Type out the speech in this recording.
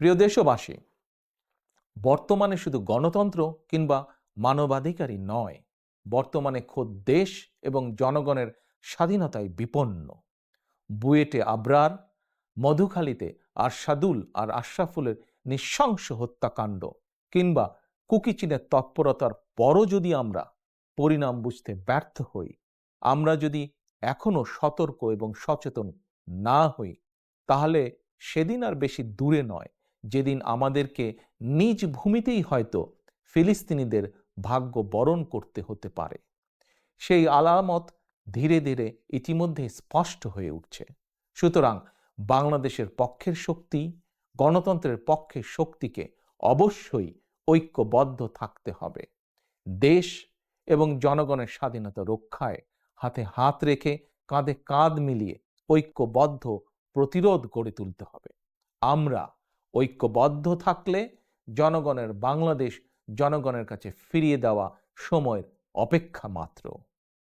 প্রিয় দেশবাসী, বর্তমানে শুধু গণতন্ত্র কিংবা মানবাধিকারই নয়, বর্তমানে খোদ দেশ এবং জনগণের স্বাধীনতায় বিপন্ন। বুয়েটে আবরার, মধুখালীতে আরশাদুল আর আশরাফুলের নৃশংস হত্যাকাণ্ড কিংবা কুকিচিনের তৎপরতার পরও যদি আমরা পরিণাম বুঝতে ব্যর্থ হই, আমরা যদি এখনো সতর্ক এবং সচেতন না হই, তাহলে সেদিন আর বেশি দূরে নয় যেদিন আমাদেরকে নিজ ভূমিতেই হয়তো ফিলিস্তিনিদের ভাগ্য বরণ করতে হতে পারে। সেই আলামত ধীরে ধীরে ইতিমধ্যে স্পষ্ট হয়ে উঠছে। সুতরাং বাংলাদেশের পক্ষের শক্তি, গণতন্ত্রের পক্ষের শক্তিকে অবশ্যই ঐক্যবদ্ধ থাকতে হবে। দেশ এবং জনগণের স্বাধীনতা রক্ষায় হাতে হাত রেখে কাঁধে কাঁধ মিলিয়ে ঐক্যবদ্ধ প্রতিরোধ গড়ে তুলতে হবে। আমরা ঐক্যবদ্ধ থাকলে জনগণের বাংলাদেশ জনগণের কাছে ফিরিয়ে দেওয়া সময়ের অপেক্ষা মাত্র।